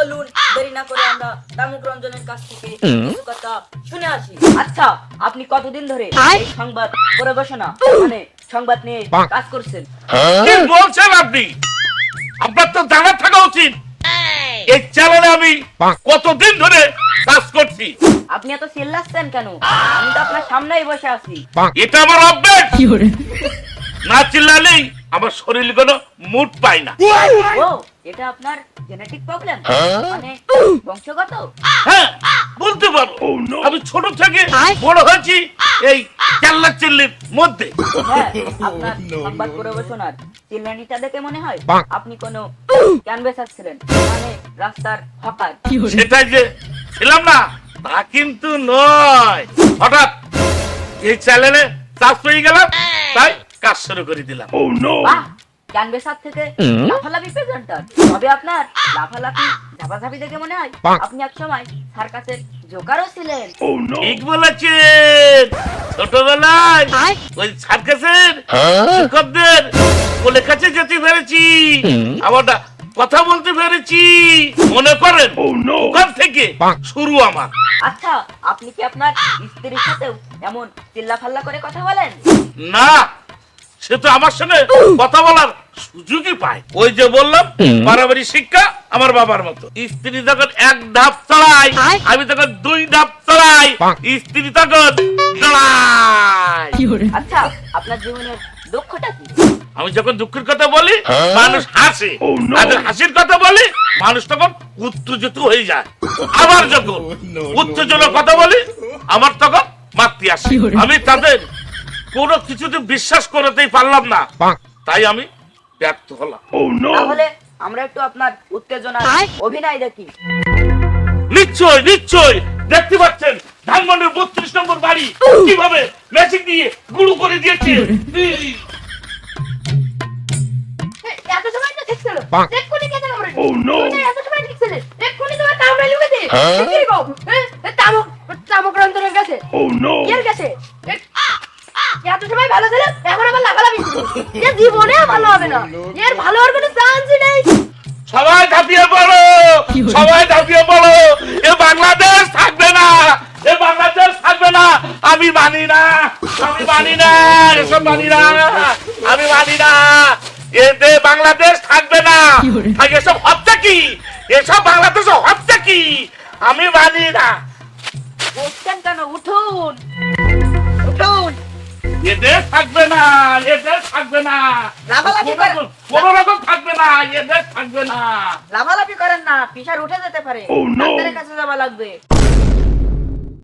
চলুন দেরি না করে আমরা দামুক রঞ্জনের কাছ থেকে কিছু কথা শুনে আসি। আচ্ছা, আপনি কতদিন ধরে এই সংবাদ পরিবেশনা মানে সংবাদ নিয়ে কাজ করছেন? কি বলছেন আপনি? আপনার তো জানা থাকা উচিত এই চ্যানেলে আমি কতদিন ধরে কাজ করছি। আপনি এত চিল্লাচ্ছেন কেন? আমি তো আপনার সামনেই বসে আছি। এটা আমার অভ্যাস। না চিল্লালেই আমার শরীর কোনো মুড পায় না। ও, এটা আপনার জেনেটিক প্রবলেম, মানে বংশগত? হ্যাঁ, বলতে পারো। আমি ছোট থেকে বড় হয়েছি এই চিল্লাচিল্লির মধ্যে। হ্যাঁ, আপনার সংবাদ পরিবেশনার চিল্লানিটা দেখে মনে হয় আপনি কোনো ক্যানভাসার ছিলেন, মানে রাস্তার হকার। সেটাই যে ছিলাম না তা কিন্তু নয়। হঠাৎ এই চ্যানেলে চাষ পেয়ে গেলাম, তাই কাজ শুরু করে দিলাম। বাহ, ক্যানভাসার থেকে লাফালাফি প্রেজেন্টার। তবে আপনার লাফালাফি ঝাপাঝাপি দেখে মনে হয় আপনি একসময় সার্কাসের জোকারও ছিলেন। ঠিক বলেছেন। ছোটবেলায় ওই সার্কাসের শিক্ষকদের কোলে কাছে যেতে পেরেছি, আবার কথা বলতে পেরেছি। মনে করেন ওখান থেকে শুরু আমার। আচ্ছা, আপনি কি আপনার স্ত্রীর সাথেও এমন চিল্লাফাল্লা করে কথা বলেন? না, সে তো আমার সঙ্গে কথা বলার সুযোগই পায়। ওই যে বললাম পারিবারিক শিক্ষা আমার বাবার মতো। স্ত্রী যখন এক ধাপ চড়াই, আমি তখন দুই ধাপ চড়াই, স্ত্রী তখন চড়াই। আচ্ছা, আপনার জীবনের দুঃখটা কি? আমি যখন দুঃখের কথা বলি মানুষ হাসে, আর হাসির কথা বলি মানুষ তখন উত্তেজিত হয়ে যায়। আবার যখন উত্তেজনার কথা বলি আমার তখন মাতৃ আসে। আমি তাদের কোনো কিছুতে বিশ্বাস করতেই পারলাম না, তাই আমি ব্যর্থ হলাম। তাহলে আমরা একটু আপনার উত্তেজনার অভিনয় দেখি। নিশ্চয় নিশ্চয়, দেখতে পাচ্ছেন ধানমন্ডির 32 নম্বর বাড়ি কিভাবে ম্যাজিক দিয়ে গুঁড়ো করে দিয়েছে। এত সময় না ঠিক ছিল, এক্ষুনি কেটে নেবো। তুমি এত সময় ঠিক ছিলে, এক্ষুনি তোমার কামড়ে লুকেছে। কি গো? তামক তামক রন্তরের কাছে। এর কাছে এত সময় ভালো ছিল, এখন আবার লাফালাফি। এ জীবনে ভালো হবে না, এর ভালো হওয়ার কোনো চান্সই নেই। সবাই ঝাঁপিয়ে পড়ো, সবাই ঝাঁপিয়ে পড়ো। এ বাংলাদেশ থাকবে না, এ বাংলাদেশ থাকবে না। আমি মানি না, আমি মানি না, এসব মানি না, আমি মানি না। এতে বাংলাদেশ থাকবে না। থাকে এসব হত্যা কি, এসব বাংলাদেশ হত্যা কি, আমি মানি না। উঠছেন কেন? উঠুন, উঠুন। এদের থাকবে না, এদের থাকবে না, লাফালাফি করেন। কোনো রকম থাকবে না, এদের থাকবে না। লাফালাফি করেন না, প্রেশার উঠে যেতে পারে। ডাক্তারের কাছে যাওয়া লাগবে।